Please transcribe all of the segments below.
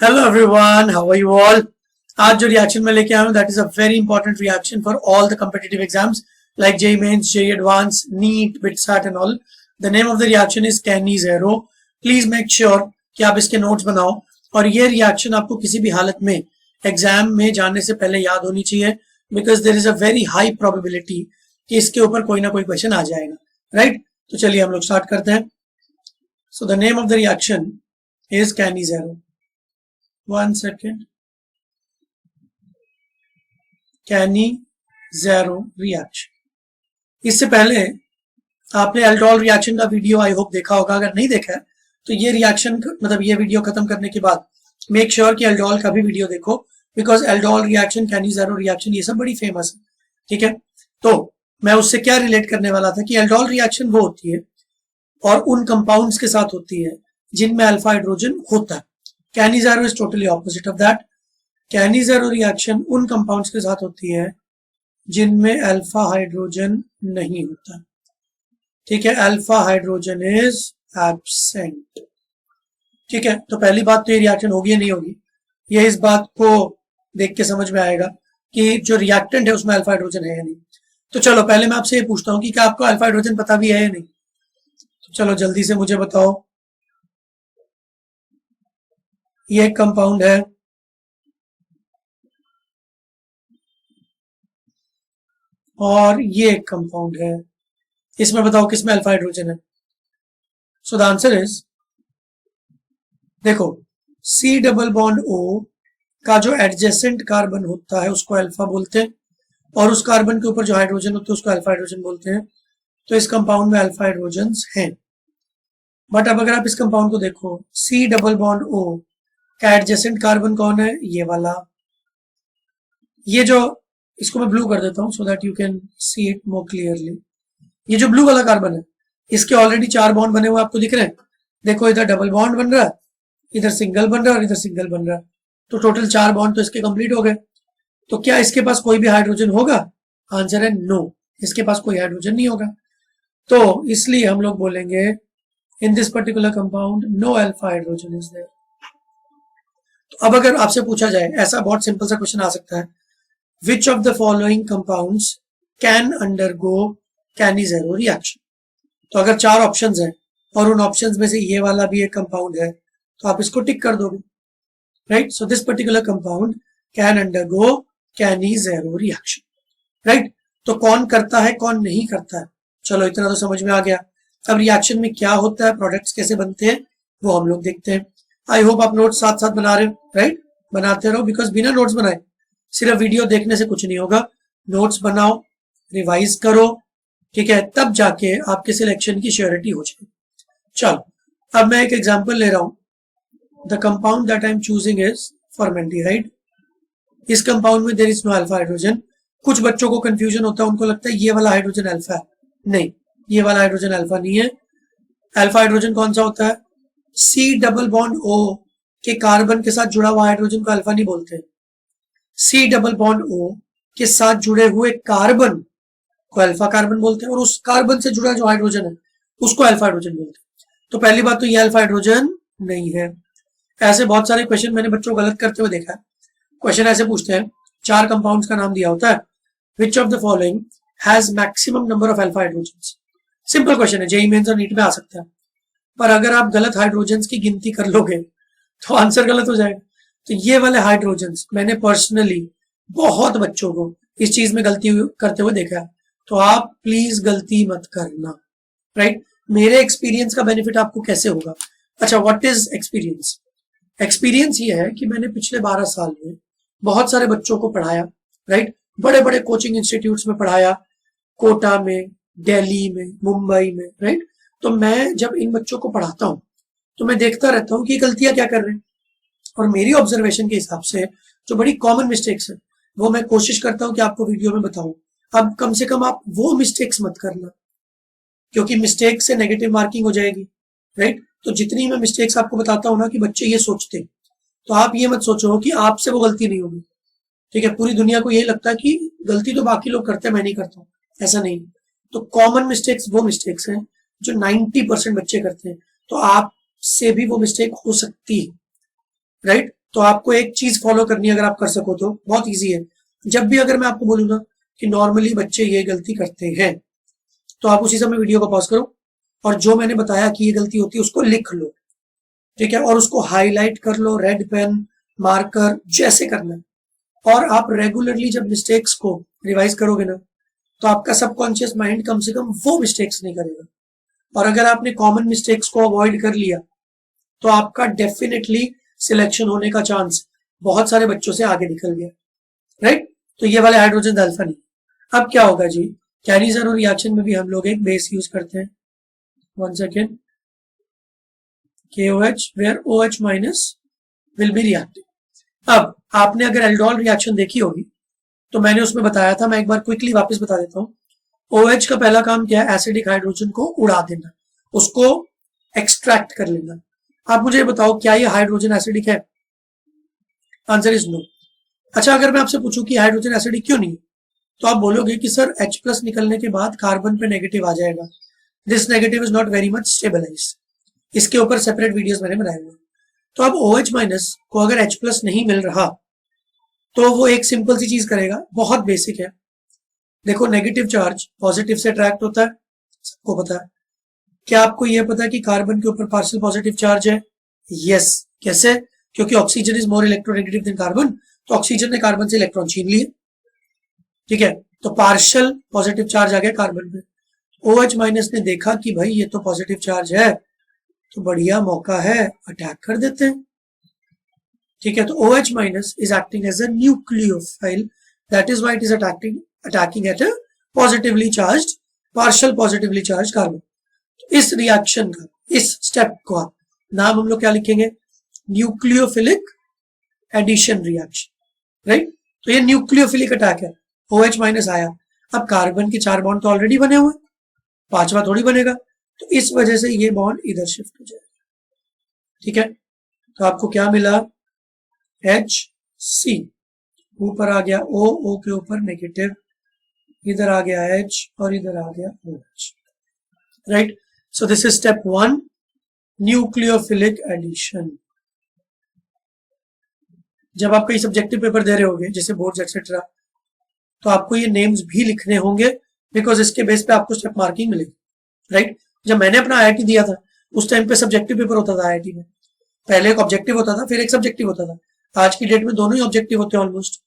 Hello everyone, how are you all. आज जो reaction मैं लेके आया हूँ that is a very important reaction for all the competitive exams like JEE Mains, JEE Advance, NEET, BITSAT and all. The name of the reaction is Cannizzaro. Please make sure कि आप इसके notes बनाओ और ये reaction आपको किसी भी हालत में एग्जाम में जाने से पहले याद होनी चाहिए, because there is a very high probability कि इसके ऊपर कोई ना कोई क्वेश्चन आ जाएगा। राइट, तो चलिए हम लोग स्टार्ट करते हैं। So the name of the reaction is Cannizzaro. 1 second. Cannizzaro reaction. इससे पहले आपने एल्डोल रिएक्शन का वीडियो आई होप देखा होगा। अगर नहीं देखा है तो ये रिएक्शन मतलब ये वीडियो खत्म करने के बाद मेक श्योर कि एल्डोल का भी वीडियो देखो, because aldol reaction, Cannizzaro reaction ये सब बड़ी फेमस है। ठीक है, तो मैं उससे क्या रिलेट करने वाला था कि एल्डोल रिएक्शन वो होती है और उन कंपाउंड्स के साथ होती है जिनमें अल्फा हाइड्रोजन होता है। Cannizzaro is totally opposite of that. Cannizzaro reaction उन कंपाउंड्स के साथ होती है जिनमें अल्फा हाइड्रोजन नहीं होता। ठीक है, अल्फा हाइड्रोजन इज एब्सेंट। ठीक है, तो पहली बात तो ये रिएक्शन होगी या नहीं होगी, ये इस बात को देख के समझ में आएगा कि जो रिएक्टेंट है उसमें अल्फा हाइड्रोजन है या नहीं। तो चलो पहले मैं आपसे ये पूछता हूँ कि क्या आपको अल्फा हाइड्रोजन पता भी है या नहीं। तो चलो जल्दी से मुझे बताओ। ये एक कंपाउंड है और ये एक कंपाउंड है, इसमें बताओ किसमें अल्फा हाइड्रोजन है। सो द आंसर इज, देखो सी डबल बॉन्ड ओ का जो एडजेसेंट कार्बन होता है उसको अल्फा बोलते हैं और उस कार्बन के ऊपर जो हाइड्रोजन होता है उसको अल्फा हाइड्रोजन बोलते हैं। तो इस कंपाउंड में अल्फा हाइड्रोजन हैं। बट अब अगर आप इस कंपाउंड को देखो, सी डबल बॉन्ड ओ का एडजेसेंट कार्बन कौन है, ये वाला। ये जो, इसको मैं ब्लू कर देता हूं so that you can see it more clearly. ये जो ब्लू वाला कार्बन है इसके ऑलरेडी 4 बॉन्ड बने हुए आपको दिख रहे हैं। देखो इधर डबल बॉन्ड बन रहा है, इधर सिंगल बन रहा है और इधर सिंगल बन रहा है। तो टोटल 4 बॉन्ड तो इसके कंप्लीट हो गए। तो क्या इसके पास कोई भी हाइड्रोजन होगा? आंसर है नो, इसके पास कोई हाइड्रोजन नहीं होगा। तो इसलिए हम लोग बोलेंगे in this particular compound no alpha hydrogen is there. तो अब अगर आपसे पूछा जाए, ऐसा बहुत सिंपल सा क्वेश्चन आ सकता है, which of the following compounds can undergo Cannizzaro reaction. तो अगर 4 ऑप्शंस हैं और उन ऑप्शंस में से ये वाला भी एक कंपाउंड है तो आप इसको टिक कर दोगे। Right, so this particular compound can undergo Cannizzaro reaction. Right, तो कौन करता है कौन नहीं करता है, चलो इतना तो समझ में आ गया। अब रिएक्शन में क्या होता है, प्रोडक्ट्स कैसे बनते हैं, वो हम लोग देखते हैं। आई होप आप नोट्स साथ साथ बना रहे हो। राइट, बनाते रहो, बिकॉज बिना नोट्स बनाए सिर्फ वीडियो देखने से कुछ नहीं होगा। नोट्स बनाओ, रिवाइज करो, ठीक है, तब जाके आपके सिलेक्शन की श्योरिटी हो जाएगी। चलो अब मैं एक एग्जांपल ले रहा हूं। The compound that I am choosing is formaldehyde. इस कंपाउंड में there is no alpha hydrogen. कुछ बच्चों को कंफ्यूजन होता है, उनको लगता है ये वाला हाइड्रोजन अल्फा है। नहीं, ये वाला हाइड्रोजन अल्फा नहीं है। अल्फा हाइड्रोजन कौन सा होता है? सी डबल बॉन्ड ओ के कार्बन के साथ जुड़ा हुआ हाइड्रोजन को अल्फा नहीं बोलते। सी डबल बॉन्ड ओ के साथ जुड़े हुए कार्बन को अल्फा कार्बन बोलते हैं और उस कार्बन से जुड़ा जो हाइड्रोजन है उसको अल्फा हाइड्रोजन बोलते हैं। तो पहली बात तो ये अल्फा हाइड्रोजन नहीं है। ऐसे बहुत सारे क्वेश्चन मैंने बच्चों को गलत करते हुए देखा है। क्वेश्चन ऐसे पूछते हैं, 4 कंपाउंड्स का नाम दिया होता है, which of the following has maximum number of alpha hydrogen. Simple question है, जेईई मेंस और नीट में आ सकता है, पर अगर आप गलत हाइड्रोजन की गिनती कर लोगे तो आंसर गलत हो जाएगा। तो ये वाले हाइड्रोजन मैंने पर्सनली बहुत बच्चों को इस चीज में गलती करते हुए देखा है, तो आप प्लीज गलती मत करना। राइट, मेरे एक्सपीरियंस का बेनिफिट आपको कैसे होगा? अच्छा, व्हाट इज एक्सपीरियंस? एक्सपीरियंस ये है कि मैंने पिछले 12 साल में बहुत सारे बच्चों को पढ़ाया। राइट, बड़े बड़े कोचिंग इंस्टीट्यूट्स में पढ़ाया, कोटा में, दिल्ली में, मुंबई में। राइट, तो मैं जब इन बच्चों को पढ़ाता हूँ तो मैं देखता रहता हूँ कि गलतियां क्या कर रहे हैं, और मेरी ऑब्जर्वेशन के हिसाब से जो बड़ी कॉमन मिस्टेक्स है वो मैं कोशिश करता हूँ कि आपको वीडियो में बताऊं। अब कम से कम आप वो मिस्टेक्स मत करना, क्योंकि मिस्टेक से नेगेटिव मार्किंग हो जाएगी। राइट, तो जितनी मैं मिस्टेक्स आपको बताता हूँ ना कि बच्चे ये सोचते, तो आप ये मत सोचो कि आपसे वो गलती नहीं होगी। ठीक है, पूरी दुनिया को यही लगता है कि गलती तो बाकी लोग करते हैं, मैं नहीं करता हूँ, ऐसा नहीं। तो कॉमन मिस्टेक्स वो मिस्टेक्स हैं जो 90% बच्चे करते हैं, तो आपसे भी वो मिस्टेक हो सकती है। राइट, तो आपको एक चीज फॉलो करनी है, अगर आप कर सको तो बहुत इजी है। जब भी अगर मैं आपको बोलूँ ना कि नॉर्मली बच्चे ये गलती करते हैं, तो आप उसी समय वीडियो को पॉज करो और जो मैंने बताया कि ये गलती होती है उसको लिख लो, ठीक है, और उसको हाईलाइट कर लो, रेड पेन मार्कर जैसे करना है। और आप रेगुलरली जब मिस्टेक्स को रिवाइज करोगे ना, तो आपका सबकॉन्शियस माइंड कम से कम वो मिस्टेक्स नहीं करेगा। और अगर आपने कॉमन मिस्टेक्स को अवॉइड कर लिया, तो आपका डेफिनेटली सिलेक्शन होने का चांस बहुत सारे बच्चों से आगे निकल गया, राइट। तो ये वाले हाइड्रोजन अल्फा नहीं। अब क्या होगा जी, कैरिज और रिएक्शन में भी हम लोग एक बेस यूज करते हैं, 1 second, KOH where OH minus will be reacting। अब आपने अगर एल्डोल रिएक्शन देखी होगी तो मैंने उसमें बताया था, मैं एक बार क्विकली वापस बता देता हूं। OH का पहला काम क्या है, एसिडिक हाइड्रोजन को उड़ा देना, उसको एक्सट्रैक्ट कर लेना। आप मुझे बताओ क्या ये हाइड्रोजन एसिडिक है? Answer is no. अच्छा, अगर मैं आपसे पूछूं कि हाइड्रोजन एसिडिक क्यों नहीं, तो आप बोलोगे कि सर H+ निकलने के बाद कार्बन पे नेगेटिव आ जाएगा, this negative is not very much stabilise. इसके ऊपर सेपरेट वीडियोस मैंने बनाए हुए। तो अब OH माइनस को अगर H+ नहीं मिल रहा, तो वो एक सिंपल सी चीज करेगा, बहुत बेसिक है। देखो, नेगेटिव चार्ज पॉजिटिव से अट्रैक्ट होता है, सबको पता है। क्या आपको यह पता है कि कार्बन के ऊपर पार्शियल पॉजिटिव चार्ज है? यस। कैसे? क्योंकि oxygen is more electronegative than carbon, तो ऑक्सीजन ने कार्बन से इलेक्ट्रॉन छीन लिए, ठीक है, तो पार्शियल पॉजिटिव चार्ज आ गया कार्बन पे। OH माइनस ने देखा कि भाई ये तो पॉजिटिव चार्ज है, तो बढ़िया मौका है, अटैक कर देते हैं, ठीक है। तो OH minus is acting as a nucleophile, that is why it is attacking at a positively charged, partial positively charge carbon. तो इस रिएक्शन का, इस स्टेप का नाम हम लोग क्या लिखेंगे? Nucleophilic addition reaction, right. तो ये न्यूक्लियोफिलिक अटैक है। OH माइनस आया, अब कार्बन के 4 बॉन्ड तो ऑलरेडी बने हुए, 5वां थोड़ी बनेगा, तो इस वजह से ये बॉन्ड इधर शिफ्ट हो जाएगा, ठीक है। तो आपको क्या मिला? HC, ऊपर आ गया O के ऊपर नेगेटिव, इधर आ गया H और इधर आ गया OH, right. So this is step 1, nucleophilic addition. जब आप कई सब्जेक्टिव पेपर दे रहे होंगे जैसे बोर्ड्स एक्सेट्रा, तो आपको ये नेम्स भी लिखने होंगे, बिकॉज इसके बेस पे आपको स्टेप मार्किंग मिलेगी, राइट। जब मैंने अपना IIT दिया था, उस टाइम पे सब्जेक्टिव पेपर होता था IIT में, पहले एक ऑब्जेक्टिव होता था, फिर एक सब्जेक्टिव होता था। आज की डेट में दोनों ही ऑब्जेक्टिव होते हैं ऑलमोस्ट,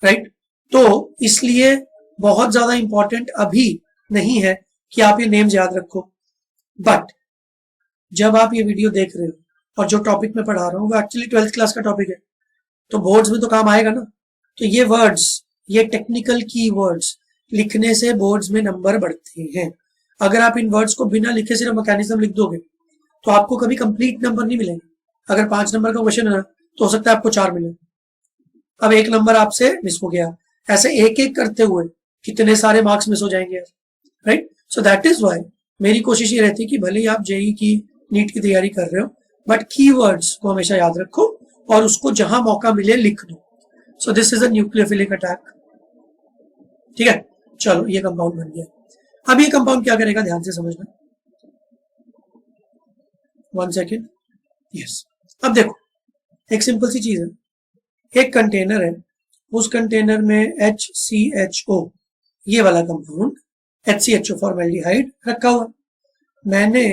राइट। तो इसलिए बहुत ज्यादा इंपॉर्टेंट अभी नहीं है कि आप ये नेम्स याद रखो, बट जब आप ये वीडियो देख रहे हो और जो टॉपिक में पढ़ा रहा हूँ वो एक्चुअली 12th क्लास का टॉपिक है, तो बोर्ड्स में तो काम आएगा ना। तो ये वर्ड्स, ये टेक्निकल की वर्ड्स लिखने से बोर्ड्स में नंबर बढ़ते हैं। अगर आप इन वर्ड्स को बिना लिखे सिर्फ मैकेनिज्म लिख दोगे, तो आपको कभी कंप्लीट नंबर नहीं मिलेंगे। अगर 5 नंबर का क्वेश्चन है ना, तो हो सकता है आपको 4 मिले, अब 1 नंबर आपसे मिस हो गया। ऐसे एक एक करते हुए कितने सारे मार्क्स मिस हो जाएंगे, right. So that is why मेरी कोशिश ये रहती है कि भले ही आप JEE की, नीट की तैयारी कर रहे हो, बट कीवर्ड्स को हमेशा याद रखो और उसको जहां मौका मिले लिख दो। सो this is a nucleophilic attack, ठीक है। चलो, ये कंपाउंड बन गया। अब ये कंपाउंड क्या करेगा, ध्यान से समझना, 1 सेकेंड, यस। अब देखो, एक सिंपल सी चीज है, एक कंटेनर है, उस कंटेनर में HCHO, ये वाला कंपाउंड HCHO फॉर्मेल्डिहाइड रखा हुआ, मैंने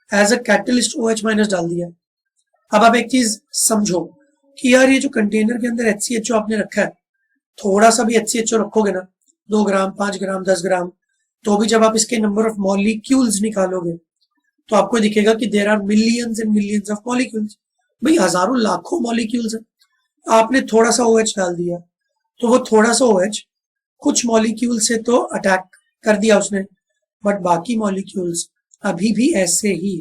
as a catalyst OH minus डाल दिया। अब आप एक चीज समझो कि यार ये जो कंटेनर के अंदर HCHO आपने रखा है, थोड़ा सा भी HCHO रखोगे ना, 2 ग्राम, 5 ग्राम, 10 ग्राम, तो भी जब आप इसके नंबर ऑफ मॉलिक्यूल्स निकालोगे तो आपको दिखेगा कि there are millions and millions of molecules. भाई हजारों लाखों मॉलिक्यूल्स है, आपने थोड़ा सा OH डाल दिया, तो वो थोड़ा सा OH कुछ मॉलिक्यूल से तो अटैक कर दिया उसने, बट बाकी मॉलिक्यूल्स अभी भी ऐसे ही।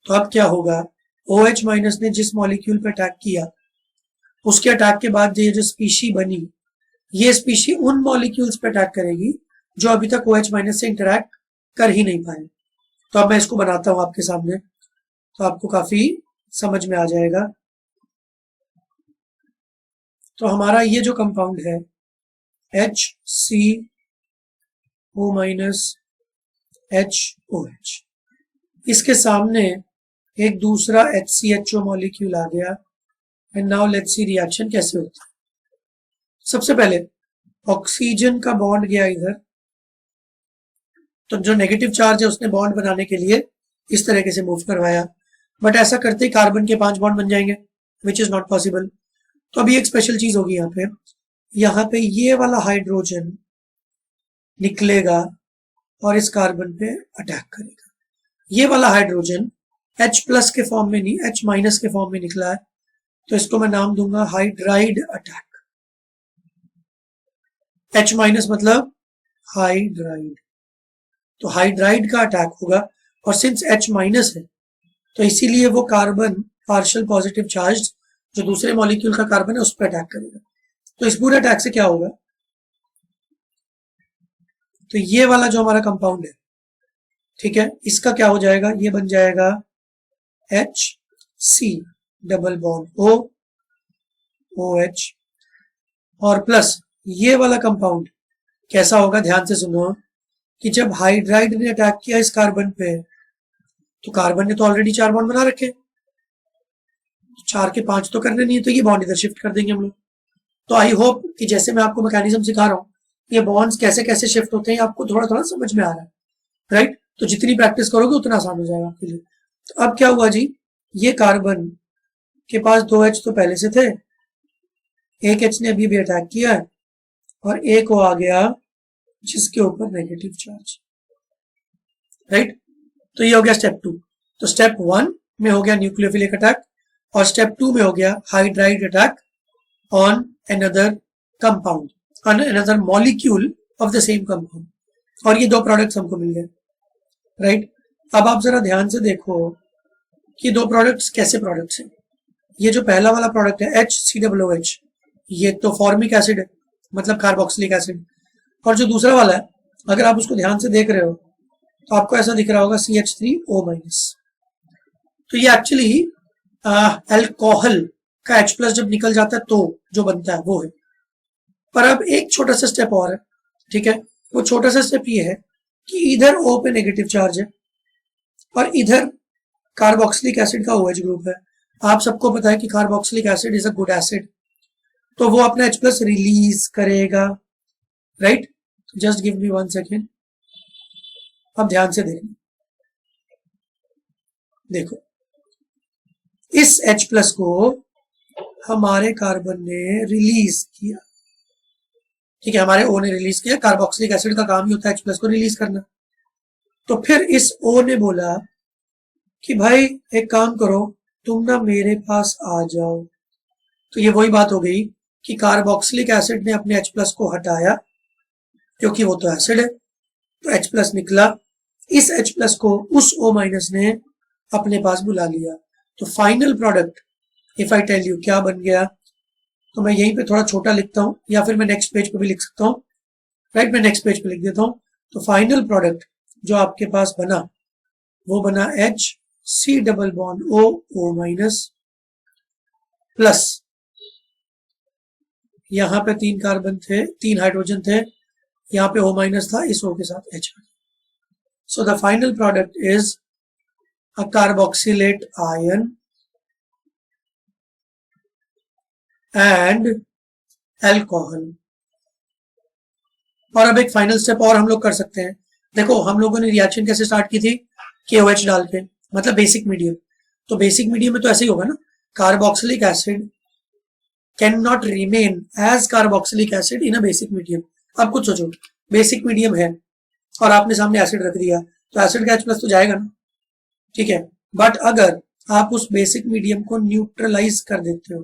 तो अब क्या होगा, OH माइनस ने जिस मॉलिक्यूल पे अटैक किया, उसके अटैक के बाद ये जो स्पीशी बनी, ये स्पीशी उन मॉलिक्यूल्स पे अटैक करेगी जो अभी तक OH माइनस से इंटरैक्ट कर ही नहीं पाए। तो अब मैं इसको बनाता हूं आपके सामने, तो आपको काफी समझ में आ जाएगा। तो हमारा ये जो कंपाउंड है HCO माइनस HOH, इसके सामने एक दूसरा HCHO मॉलिक्यूल आ गया and now let's see reaction कैसे होता है। सबसे पहले ऑक्सीजन का बॉन्ड गया इधर, तो जो नेगेटिव चार्ज है उसने बॉन्ड बनाने के लिए इस तरीके से मूव करवाया, बट ऐसा करते ही कार्बन के 5 बॉन्ड बन जाएंगे, विच इज नॉट पॉसिबल। तो अभी एक स्पेशल चीज होगी यहाँ पे ये वाला हाइड्रोजन निकलेगा और इस कार्बन पे अटैक करेगा। ये वाला हाइड्रोजन H+ के फॉर्म में नहीं, H- के फॉर्म में निकला है, तो इसको मैं नाम दूंगा हाइड्राइड अटैक। H- मतलब हाइड्राइड, तो हाइड्राइड का अटैक होगा, और सिंस H- है तो इसीलिए वो कार्बन पार्शियल पॉजिटिव चार्ज जो दूसरे मॉलिक्यूल का कार्बन है उस पर अटैक करेगा। तो इस पूरे अटैक से क्या होगा, तो ये वाला जो हमारा कंपाउंड है, ठीक है, इसका क्या हो जाएगा, ये बन जाएगा HC डबल बॉन्ड OH, और प्लस ये वाला कंपाउंड कैसा होगा, ध्यान से सुनो, कि जब हाइड्राइड ने अटैक किया इस कार्बन पे, तो कार्बन ने तो ऑलरेडी 4 बॉन्ड बना रखे, 4 के 5 तो करने नहीं है, तो ये बॉन्ड इधर शिफ्ट कर देंगे हम लोग। तो आई होप कि जैसे मैं आपको मैकेनिज्म सिखा रहा हूँ, ये बॉन्ड्स कैसे कैसे शिफ्ट होते हैं आपको थोड़ा थोड़ा समझ में आ रहा है, राइट। तो जितनी प्रैक्टिस करोगे उतना आसान हो जाएगा आपके लिए। तो अब क्या हुआ जी, ये कार्बन के पास 2 H तो पहले से थे, एक H ने अभी भी अटैक किया है, और एक वो आ गया जिसके ऊपर नेगेटिव चार्ज, राइट। तो ये हो गया स्टेप 2। तो स्टेप 1 में हो गया न्यूक्लियोफिलिक अटैक, और स्टेप 2 में हो गया hydride attack on another compound, on another molecule of the same compound, और ये 2 प्रोडक्ट्स हमको मिल गए, राइट। अब आप जरा ध्यान से देखो कि 2 प्रोडक्ट्स कैसे प्रोडक्ट्स हैं। ये जो पहला वाला प्रोडक्ट है HCOOH, ये तो फॉर्मिक एसिड है, मतलब कार्बोक्सिलिक एसिड, और जो दूसरा वाला है, अगर आप उसको ध्यान से देख रहे हो तो आपको ऐसा दिख रहा होगा CH3O-। तो ये एक्चुअली अल्कोहल का H+ जब निकल जाता है तो जो बनता है वो है। पर अब एक छोटा सा स्टेप और है, ठीक है, वो छोटा सा स्टेप ये है कि इधर O पे नेगेटिव चार्ज है और इधर कार्बोक्सिलिक एसिड का OH ग्रुप है। आप सबको पता है कि carboxylic acid is a good acid, तो वो अपना H+ रिलीज करेगा, right. Just give me 1 second. अब ध्यान से देखना, देखो इस H+ को हमारे कार्बन ने रिलीज किया, ठीक है, हमारे O ने रिलीज किया। कार्बोक्सिलिक एसिड का काम ही होता है H+ को रिलीज करना। तो फिर इस O ने बोला कि भाई एक काम करो, तुम ना मेरे पास आ जाओ। तो ये वही बात हो गई कि कार्बोक्सिलिक एसिड ने अपने H+ को हटाया, क्योंकि वो तो एसिड है, तो H+ निकला। इस H+ को उस O- ने अपने पास बुला लिया। तो final product if I tell you क्या बन गया, तो मैं यहीं पे थोड़ा छोटा लिखता हूं, या फिर मैं नेक्स्ट पेज पे भी लिख सकता हूं, राइट। मैं नेक्स्ट पेज पे लिख देता हूं। तो फाइनल प्रोडक्ट जो आपके पास बना वो बना HC double bond O plus यहां पे 3 कार्बन थे, 3 हाइड्रोजन थे, यहाँ पे O- था, इस O के साथ H। So the final product is a carboxylate ion and alcohol। और अब एक फाइनल स्टेप और हम लोग कर सकते हैं। देखो हम लोगों ने रिएक्शन कैसे स्टार्ट की थी, KOH डाल के, मतलब बेसिक मीडियम। तो बेसिक मीडियम में तो ऐसे ही होगा ना, carboxylic acid can not remain as carboxylic acid in a basic medium. अब कुछ सोचो, बेसिक मीडियम है और आपने सामने एसिड रख दिया, तो एसिड का H+ तो जाएगा ना, ठीक है। बट अगर आप उस बेसिक मीडियम को न्यूट्रलाइज कर देते हो,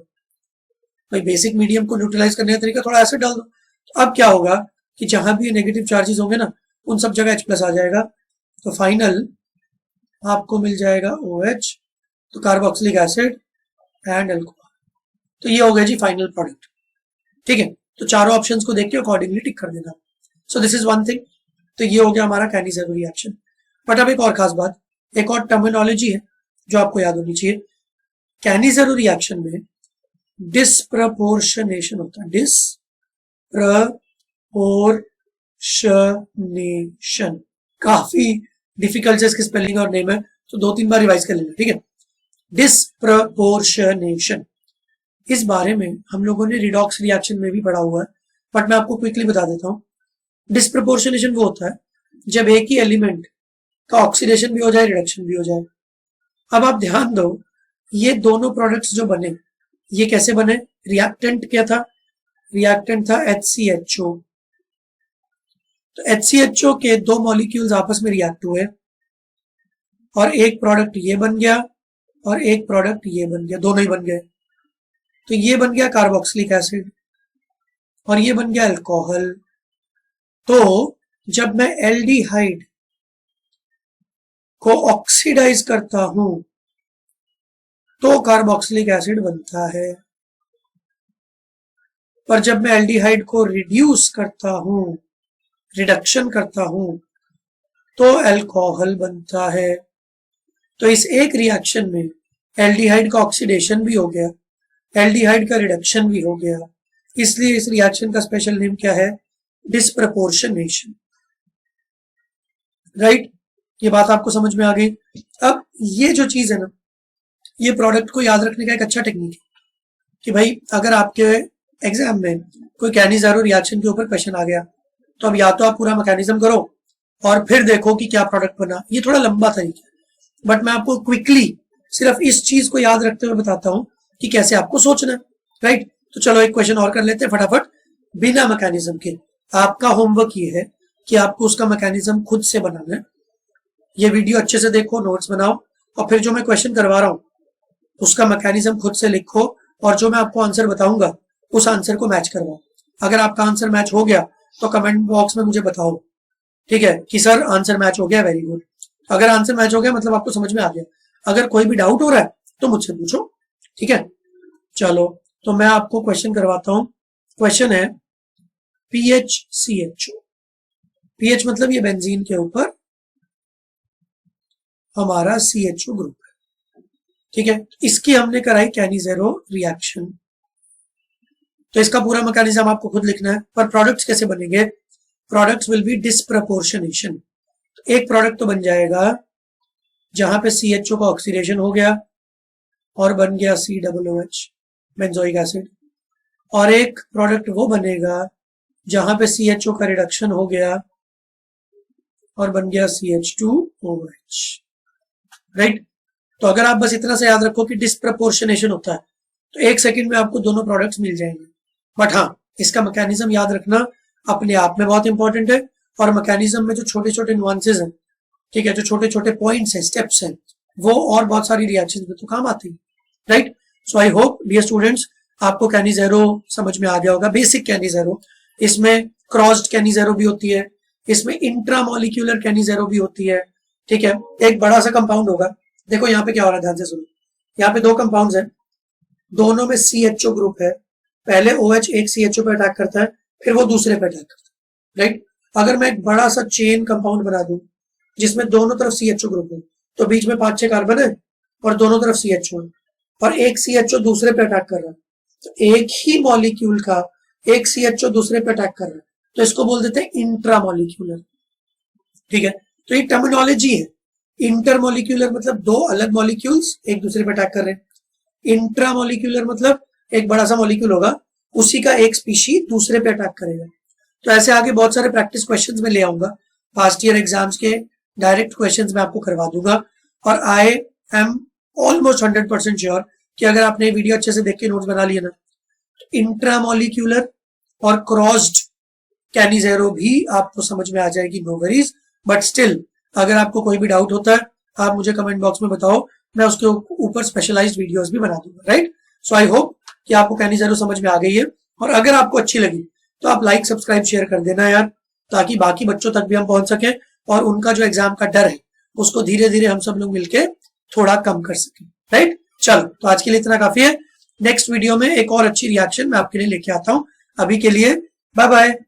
भाई बेसिक मीडियम को न्यूट्रलाइज करने का तरीका थोड़ा एसिड डाल दो, तो अब क्या होगा कि जहां भी नेगेटिव चार्जेस होंगे ना, उन सब जगह H+ आ जाएगा। तो फाइनल आपको मिल जाएगा OH, तो कार्बोक्सिलिक एसिड एंड अल्कोहल। तो ये हो गया जी फाइनल प्रोडक्ट, ठीक है। तो चारों ऑप्शंस को देख के अकॉर्डिंगली टिक कर देना। सो दिस इज वन थिंग। तो ये हो गया हमारा कैनिज़ेरो रिएक्शन। बट अब एक और खास बात, एक और टर्मिनोलॉजी है जो आपको याद होनी चाहिए। कैनिज़ेरो रिएक्शन में डिस्प्रपोर्शनेशन होता है, डिस्प्रपोर्शनेशन। काफी डिफिकल्ट है इसकी स्पेलिंग और नेम है, तो 2-3 बार रिवाइज कर लेना, ठीक है। डिस्प्रपोर्शनेशन इस बारे में हम लोगों ने रिडॉक्स रिएक्शन में भी पढ़ा हुआ है, बट मैं आपको क्विकली बता देता हूँ। डिस्प्रपोर्शनेशन वो होता है जब एक ही एलिमेंट का ऑक्सीडेशन भी हो जाए, रिडक्शन भी हो जाए। अब आप ध्यान दो, ये दोनों प्रोडक्ट्स जो बने, ये कैसे बने? रिएक्टेंट क्या था? रिएक्टेंट था HCHO। तो HCHO के दो मॉलिक्यूल्स आपस में रिएक्ट हुए और एक प्रोडक्ट ये बन गया और एक प्रोडक्ट ये बन गया, दोनों ही बन गए। तो ये बन गया कार्बोक्सिलिक एसिड और ये बन गया अल्कोहल। तो जब मैं एल्डिहाइड को ऑक्सीडाइज करता हूं तो कार्बोक्सिलिक एसिड बनता है, पर जब मैं एल्डिहाइड को रिड्यूस करता हूं, रिडक्शन करता हूं, तो अल्कोहल बनता है। तो इस एक रिएक्शन में एल्डिहाइड का ऑक्सीडेशन भी हो गया, एल्डिहाइड का रिडक्शन भी हो गया, इसलिए इस रिएक्शन का स्पेशल नेम क्या है? डिस्प्रपोर्शनेशन। राइट, ये बात आपको समझ में आ गई। अब ये जो चीज है ना, ये प्रोडक्ट को याद रखने का एक अच्छा टेक्निक है कि भाई अगर आपके एग्जाम में कोई कैनिज़ेरो रिएक्शन के ऊपर क्वेश्चन आ गया तो अब या तो आप पूरा मैकेनिज्म करो और फिर देखो कि क्या प्रोडक्ट बना। ये थोड़ा लंबा तरीका है, बट मैं आपको क्विकली सिर्फ इस चीज को याद रखते हुए बताता हूं कि कैसे आपको सोचना है। राइट, तो चलो एक क्वेश्चन और कर लेते हैं फटाफट बिना मैकेनिज्म के। आपका होमवर्क ये है कि आपको उसका मैकेनिज्म खुद से बनाना है। ये वीडियो अच्छे से देखो, नोट्स बनाओ और फिर जो मैं क्वेश्चन करवा रहा हूं उसका मैकेनिज्म खुद से लिखो और जो मैं आपको आंसर बताऊंगा उस आंसर को मैच करवाओ। अगर आपका आंसर मैच हो गया तो कमेंट बॉक्स में मुझे बताओ, ठीक है, कि सर आंसर मैच हो गया, वेरी गुड। अगर आंसर मैच हो गया मतलब आपको समझ में आ गया। अगर कोई भी डाउट हो रहा है तो मुझसे पूछो, ठीक है। चलो तो मैं आपको क्वेश्चन करवाता हूं। क्वेश्चन है PHCHO। पीएच मतलब ये बेंजीन के ऊपर हमारा CHO ग्रुप है, ठीक है। इसकी हमने कराई कैनिज़ेरो रिएक्शन। तो इसका पूरा मैकेनिज्म आपको खुद लिखना है, पर प्रोडक्ट्स कैसे बनेंगे? Products will be disproportionation. तो एक प्रोडक्ट तो बन जाएगा जहां पे CHO का ऑक्सीडेशन हो गया और बन गया COOH बेंजोइक एसिड, और एक प्रोडक्ट वो बनेगा जहां पे CHO का रिडक्शन हो गया और बन गया CH2OH। राइट, तो अगर आप बस इतना से याद रखो कि डिस्प्रपोर्शनेशन होता है तो एक सेकंड में आपको दोनों प्रोडक्ट्स मिल जाएंगे। बट हाँ, इसका मैकेनिज्म याद रखना अपने आप में बहुत इंपॉर्टेंट है, और मैकेनिज्म में जो छोटे छोटे नुआंसेस हैं, ठीक है, जो छोटे छोटे पॉइंट्स हैं, स्टेप्स हैं, वो और बहुत सारी रिएक्शंस में तो काम आते हैं। Right, so I hope dear students आपको कैनिज़ेरो समझ में आ गया होगा, बेसिक कैनिज़ेरो। इसमें क्रॉस्ड कैनिज़ेरो भी होती है, इसमें इंट्रामोलिक्यूलर कैनिज़ेरो भी होती है, ठीक है। एक बड़ा सा कंपाउंड होगा, देखो यहाँ पे क्या हो रहा है, ध्यान से सुनो। यहाँ पे दो कंपाउंड्स हैं, दोनों में CHO ग्रुप है। पहले OH एक CHO पे अटैक करता है, फिर वो दूसरे पे अटैक करता है। राइट, अगर मैं एक बड़ा सा चेन कंपाउंड बना दूं जिसमें दोनों तरफ CHO ग्रुप है, तो बीच में 5-6 कार्बन है और दोनों तरफ CHO है, और एक CHO दूसरे पे अटैक कर रहा है। तो एक ही मॉलिक्यूल का एक CHO दूसरे पे अटैक कर रहा है, तो इसको बोल देते हैं इंट्रामोलिक्यूलर, ठीक है। तो ये टर्मिनोलॉजी है। इंटरमोलिक्यूलर मतलब दो अलग मॉलिक्यूल्स एक दूसरे पे अटैक कर रहे हैं, इंट्रामोलिक्यूलर मतलब एक बड़ा सा मॉलिक्यूल होगा, उसी का एक स्पीशी दूसरे पे अटैक करेगा। तो ऐसे आगे बहुत सारे प्रैक्टिस क्वेश्चंस में ले आऊंगा, फास्ट ईयर एग्जाम्स के डायरेक्ट क्वेश्चंस में आपको करवा दूंगा। और आई एम ऑलमोस्ट 100% श्योर कि अगर आपने वीडियो अच्छे से देख के नोट्स बना लिए ना, तो इंट्रामोलिक्यूलर और क्रॉस्ड कैनिज़ेरो भी आपको समझ में आ जाएगी, नो वरीज। बट स्टिल अगर आपको कोई भी डाउट होता है आप मुझे कमेंट बॉक्स में बताओ, मैं उसके ऊपर स्पेशलाइज्ड वीडियोस भी बना दूंगा। राइट, सो आई होप कि आपको कैनिज़ेरो समझ में आ गई है, और अगर आपको अच्छी लगी तो आप लाइक सब्सक्राइब शेयर कर देना यार, ताकि बाकी बच्चों तक भी हम पहुंच सके और उनका जो एग्जाम का डर है उसको धीरे धीरे हम सब लोग मिलके थोड़ा कम कर सके। राइट, चलो तो आज के लिए इतना काफी है। नेक्स्ट वीडियो में एक और अच्छी रिएक्शन मैं आपके लिए लेके आता हूं। अभी के लिए बाय बाय।